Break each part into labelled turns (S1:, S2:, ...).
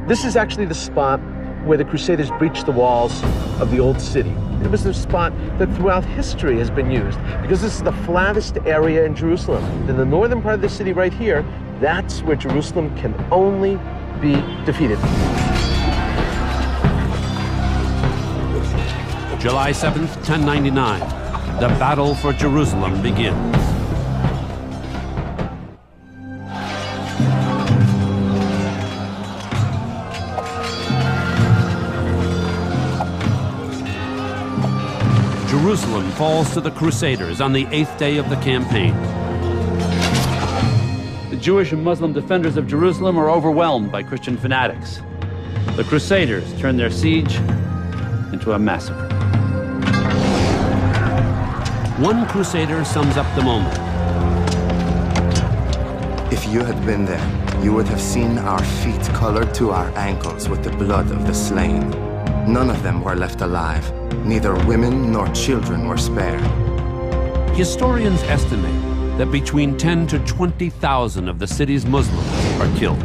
S1: This is actually the spot where the Crusaders breached the walls of the old city. It was a spot that throughout history has been used because this is the flattest area in Jerusalem. In the northern part of the city right here, that's where Jerusalem can only be defeated.
S2: July 7th, 1099, the battle for Jerusalem begins. Jerusalem falls to the Crusaders on the 8th day of the campaign. The Jewish and Muslim defenders of Jerusalem are overwhelmed by Christian fanatics. The Crusaders turn their siege into a massacre. One Crusader sums up the moment.
S3: If you had been there, you would have seen our feet colored to our ankles with the blood of the slain. None of them were left alive. Neither women nor children were spared.
S2: Historians estimate that between 10 to 20,000 of the city's Muslims are killed.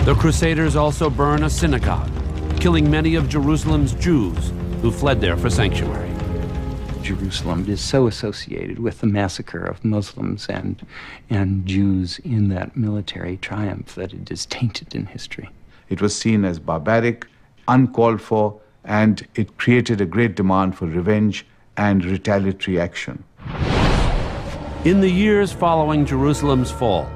S2: The Crusaders also burn a synagogue, killing many of Jerusalem's Jews who fled there for sanctuary.
S4: Jerusalem is so associated with the massacre of Muslims and Jews in that military triumph that it is tainted in history.
S5: It was seen as barbaric, uncalled for, and it created a great demand for revenge and retaliatory action.
S2: In the years following Jerusalem's fall,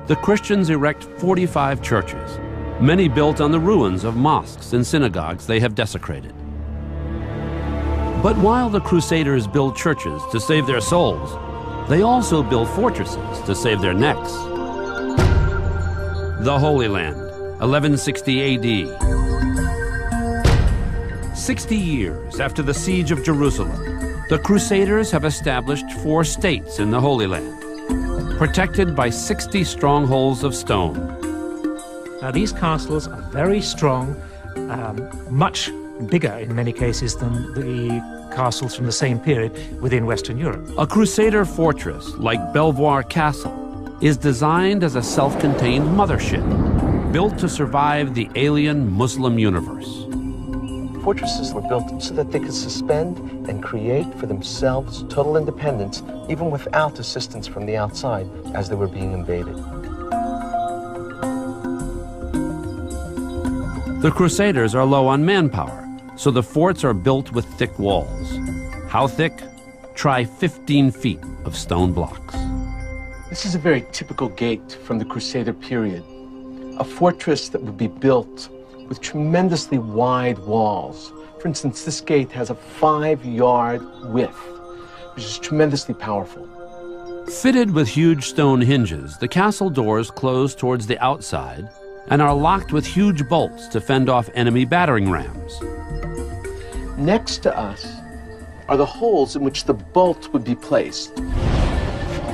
S2: the Christians erect 45 churches, many built on the ruins of mosques and synagogues they have desecrated. But while the Crusaders build churches to save their souls, they also build fortresses to save their necks. The Holy Land, 1160 AD. 60 years after the siege of Jerusalem, the Crusaders have established 4 states in the Holy Land, protected by 60 strongholds of stone.
S6: Now, these castles are very strong, much bigger in many cases than the castles from the same period within Western Europe.
S2: A Crusader fortress, like Belvoir Castle, is designed as a self-contained mothership, built to survive the alien Muslim universe.
S1: Fortresses were built so that they could suspend and create for themselves total independence, even without assistance from the outside as they were being invaded.
S2: The Crusaders are low on manpower, so the forts are built with thick walls. How thick? Try 15 feet of stone blocks.
S1: This is a very typical gate from the Crusader period, a fortress that would be built with tremendously wide walls. For instance, this gate has a 5-yard width, which is tremendously powerful.
S2: Fitted with huge stone hinges, the castle doors close towards the outside and are locked with huge bolts to fend off enemy battering rams.
S1: Next to us are the holes in which the bolt would be placed.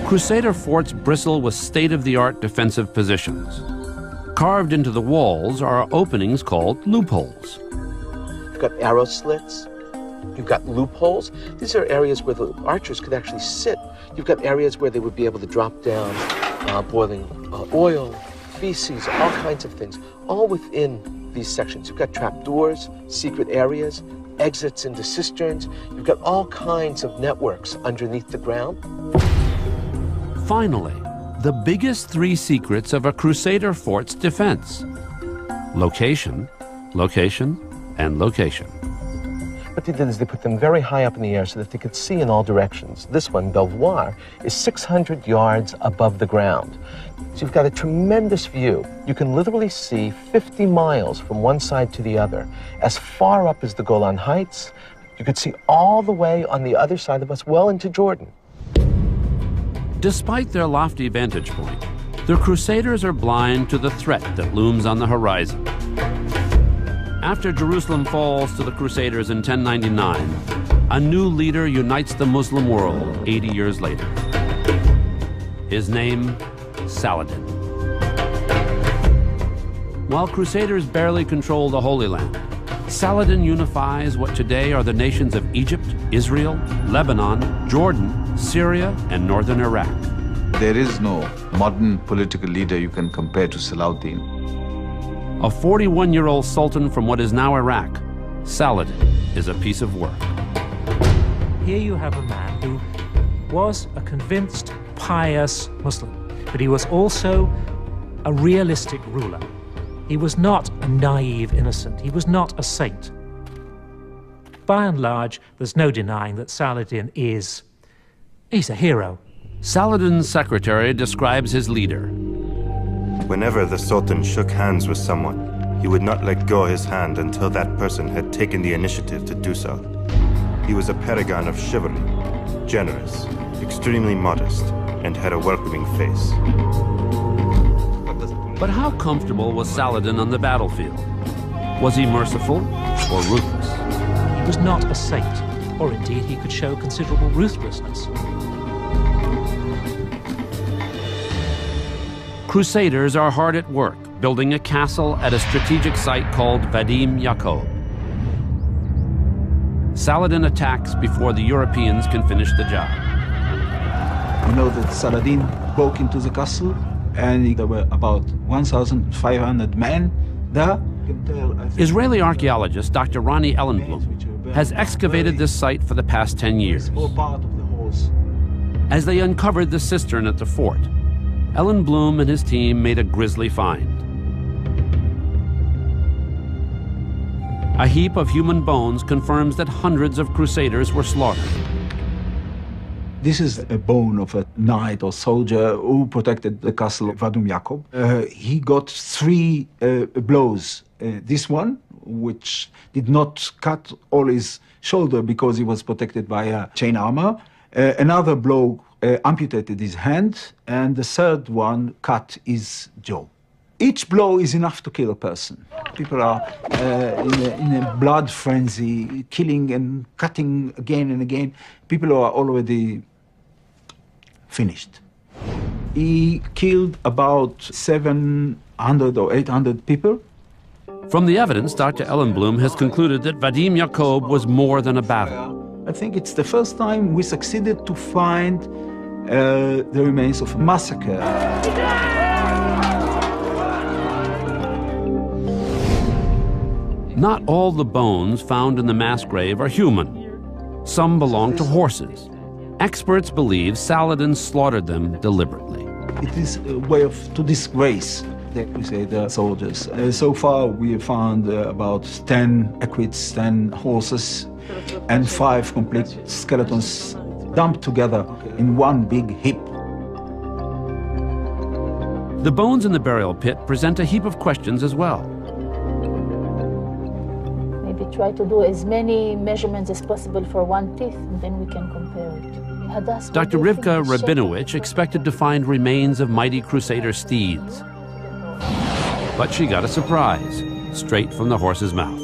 S2: Crusader forts bristle with state-of-the-art defensive positions. Carved into the walls are openings called loopholes.
S1: You've got arrow slits, you've got loopholes. These are areas where the archers could actually sit. You've got areas where they would be able to drop down boiling oil, feces, all kinds of things, all within these sections. You've got trapdoors, secret areas, exits into cisterns. You've got all kinds of networks underneath the ground.
S2: Finally, the biggest 3 secrets of a Crusader fort's defense: location, location, and location.
S1: What they did is they put them very high up in the air so that they could see in all directions. This one, Belvoir, is 600 yards above the ground. So you've got a tremendous view. You can literally see 50 miles from one side to the other. As far up as the Golan Heights, you could see all the way on the other side of us, well into Jordan.
S2: Despite their lofty vantage point, the Crusaders are blind to the threat that looms on the horizon. After Jerusalem falls to the Crusaders in 1099, a new leader unites the Muslim world 80 years later. His name, Saladin. While Crusaders barely control the Holy Land, Saladin unifies what today are the nations of Egypt, Israel, Lebanon, Jordan, Syria, and northern Iraq.
S5: There is no modern political leader you can compare to Salahuddin.
S2: A 41-year-old sultan from what is now Iraq, Saladin is a piece of work.
S6: Here you have a man who was a convinced, pious Muslim, but he was also a realistic ruler. He was not a naive innocent. He was not a saint. By and large, there's no denying that Saladin he's a hero.
S2: Saladin's secretary describes his leader.
S7: Whenever the Sultan shook hands with someone, he would not let go his hand until that person had taken the initiative to do so. He was a paragon of chivalry, generous, extremely modest, and had a welcoming face.
S2: But how comfortable was Saladin on the battlefield? Was he merciful or ruthless?
S6: He was not a saint, or indeed he could show considerable ruthlessness.
S2: Crusaders are hard at work, building a castle at a strategic site called Vadim Yaqub. Saladin attacks before the Europeans can finish the job.
S8: We know that Saladin broke into the castle, and there were about 1,500 men there.
S2: Israeli archaeologist Dr. Ronnie Ellenblum has excavated this site for the past 10 years. As they uncovered the cistern at the fort, Ellenblum and his team made a grisly find. A heap of human bones confirms that hundreds of crusaders were slaughtered.
S8: This is a bone of a knight or soldier who protected the castle of Vadim Yaqub. He got 3 blows. This one, which did not cut all his shoulder because he was protected by chain armor. Another blow amputated his hand, and the third one cut his jaw. Each blow is enough to kill a person. People are in a blood frenzy, killing and cutting again and again. People are already finished. He killed about 700 or 800 people.
S2: From the evidence, Dr. Ellenblum has concluded that Vadim Yaqub was more than a battle.
S8: I think it's the first time we succeeded to find the remains of a massacre.
S2: Not all the bones found in the mass grave are human. Some belong to horses. Experts believe Saladin slaughtered them deliberately.
S8: It is a way to disgrace the Crusader soldiers. So far, we have found about 10 equids, 10 horses, and 5 complete skeletons dumped together in one big heap.
S2: The bones in the burial pit present a heap of questions as well.
S9: Maybe try to do as many measurements as possible for one teeth, and then we can compare it.
S2: Dr. Rivka Rabinowitz expected to find remains of mighty Crusader steeds. But she got a surprise, straight from the horse's mouth.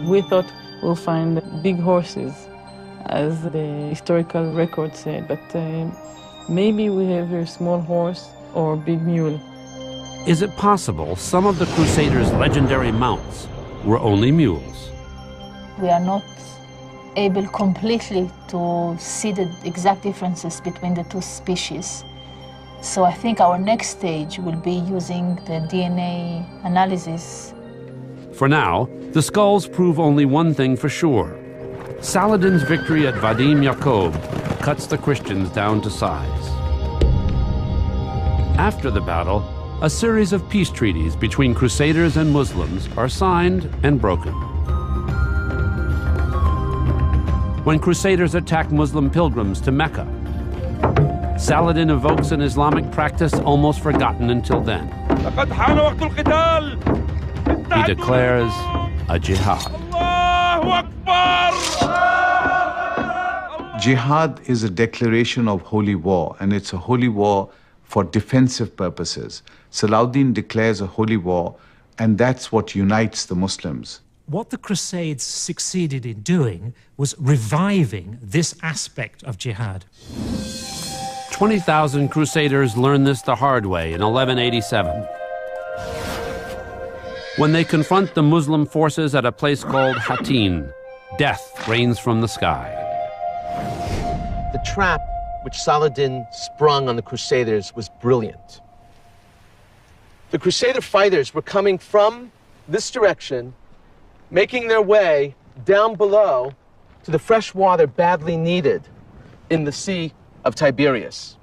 S10: We thought we'll find big horses, as the historical record said, but maybe we have a small horse or big mule.
S2: Is it possible some of the Crusaders' legendary mounts were only mules?
S9: We are not able completely to see the exact differences between the two species. So I think our next stage will be using the DNA analysis.
S2: For now, the skulls prove only one thing for sure. Saladin's victory at Vadim Yaqub cuts the Christians down to size. After the battle, a series of peace treaties between Crusaders and Muslims are signed and broken. When Crusaders attack Muslim pilgrims to Mecca, Saladin evokes an Islamic practice almost forgotten until then. He declares a jihad.
S5: Jihad is a declaration of holy war, and it's a holy war for defensive purposes. Saladin declares a holy war, and that's what unites the Muslims.
S6: What the Crusades succeeded in doing was reviving this aspect of jihad.
S2: 20,000 Crusaders learned this the hard way in 1187. When they confront the Muslim forces at a place called Hattin, death rains from the sky.
S1: The trap which Saladin sprung on the Crusaders was brilliant. The Crusader fighters were coming from this direction, making their way down below to the fresh water badly needed in the Sea of Tiberias.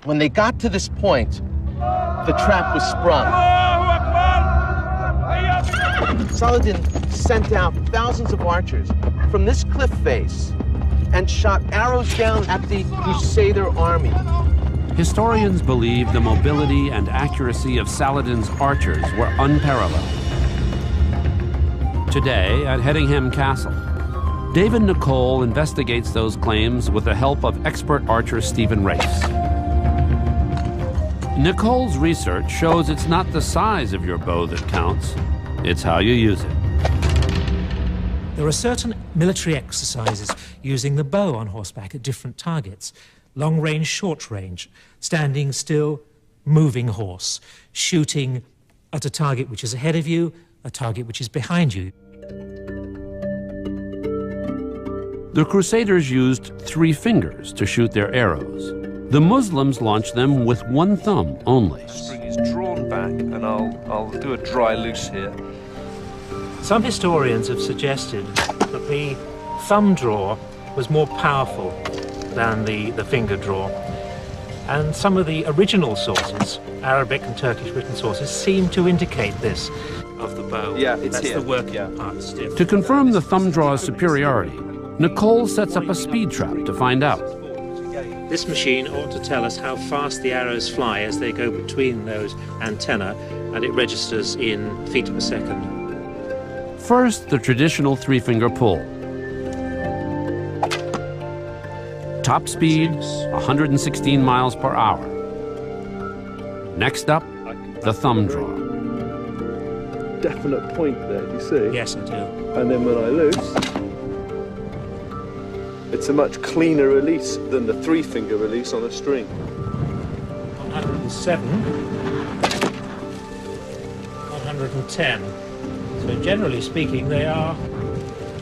S1: When they got to this point, the trap was sprung. Saladin sent out thousands of archers from this cliff face and shot arrows down at the Crusader army.
S2: Historians believe the mobility and accuracy of Saladin's archers were unparalleled. Today, at Hedingham Castle, David Nicole investigates those claims with the help of expert archer Stephen Race. Nicole's research shows it's not the size of your bow that counts, it's how you use it.
S6: There are certain military exercises using the bow on horseback at different targets. Long range, short range, standing still, moving horse, shooting at a target which is ahead of you, a target which is behind you.
S2: The Crusaders used 3 fingers to shoot their arrows. The Muslims launched them with 1 thumb only.
S11: The string is drawn back, and I'll do a dry loose here.
S6: Some historians have suggested that the thumb draw was more powerful than the finger draw. And some of the original sources, Arabic and Turkish written sources, seem to indicate this of the bow.
S11: Yeah, it's
S6: That's
S11: here.
S6: the working part stiff.
S2: To confirm the thumb draw's superiority, Nicole sets up a speed trap to find out.
S6: This machine ought to tell us how fast the arrows fly as they go between those antennae, and it registers in feet per second.
S2: First, the traditional 3-finger pull. Top speed, 116 miles per hour. Next up, the thumb draw.
S11: Definite point there, do you see?
S6: Yes, I do.
S11: And then when I loose, it's a much cleaner release than the 3-finger release on a string.
S6: 107, 110. So generally speaking, they are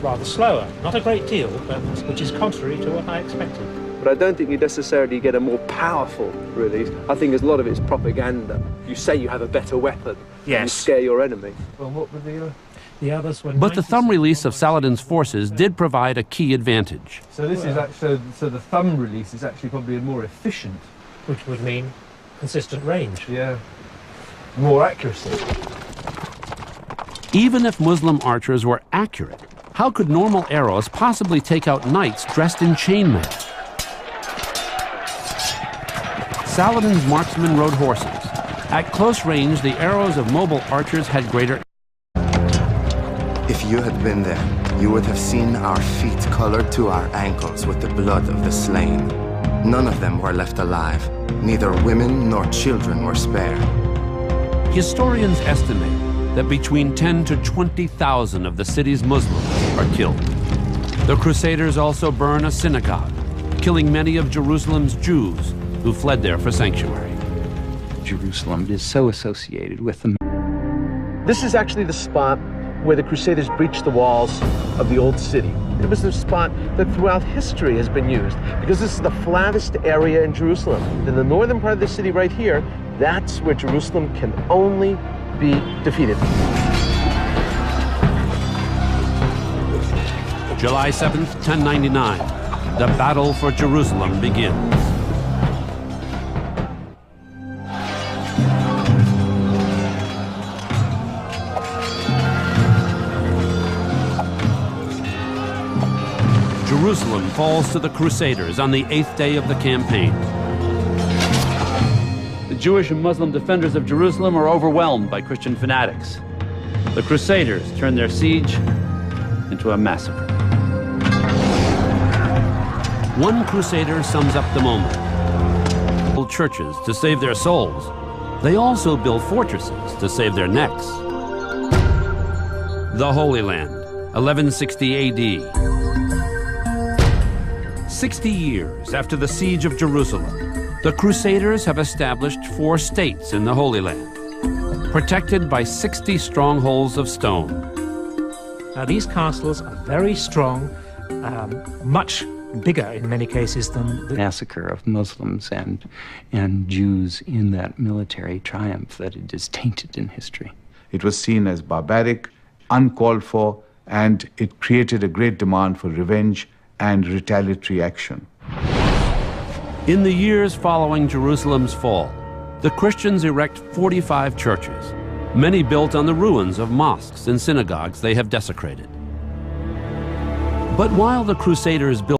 S6: rather slower. Not a great deal, but which is contrary to what I expected.
S11: But I don't think you necessarily get a more powerful release. I think a lot of it's propaganda. You say you have a better weapon,
S6: Yes.
S11: you scare your enemy. Well, what were
S6: the others were?
S2: But the thumb release of Saladin's forces did provide a key advantage.
S11: So this is actually, so the thumb release is actually probably more efficient.
S6: Which would mean consistent range.
S11: Yeah. More accuracy.
S2: Even if Muslim archers were accurate, how could normal arrows possibly take out knights dressed in chainmail? Saladin's marksmen rode horses. At close range, the arrows of mobile archers had greater.
S3: If you had been there, you would have seen our feet colored to our ankles with the blood of the slain. None of them were left alive. Neither women nor children were spared.
S2: Historians estimate that between 10 to 20,000 of the city's Muslims are killed. The Crusaders also burn a synagogue, killing many of Jerusalem's Jews who fled there for sanctuary.
S4: Jerusalem is so associated with the...
S1: This is actually the spot where the Crusaders breached the walls of the old city. It was a spot that throughout history has been used because this is the flattest area in Jerusalem. In the northern part of the city right here, that's where Jerusalem can only be defeated.
S2: July 7th, 1099, the battle for Jerusalem begins. Jerusalem falls to the Crusaders on the 8th day of the campaign.
S12: The Jewish and Muslim defenders of Jerusalem are overwhelmed by Christian fanatics. The Crusaders turn their siege into a massacre.
S2: One Crusader sums up the moment. Build churches to save their souls. They also build fortresses to save their necks. The Holy Land, 1160 AD. 60 years after the siege of Jerusalem, the Crusaders have established 4 states in the Holy Land, protected by 60 strongholds of stone.
S6: Now, these castles are very strong, much bigger in many cases than the
S4: massacre of Muslims and Jews in that military triumph that it is tainted in history.
S5: It was seen as barbaric, uncalled for, and it created a great demand for revenge and retaliatory action.
S2: In the years following Jerusalem's fall, the Christians erect 45 churches, many built on the ruins of mosques and synagogues they have desecrated. But while the Crusaders built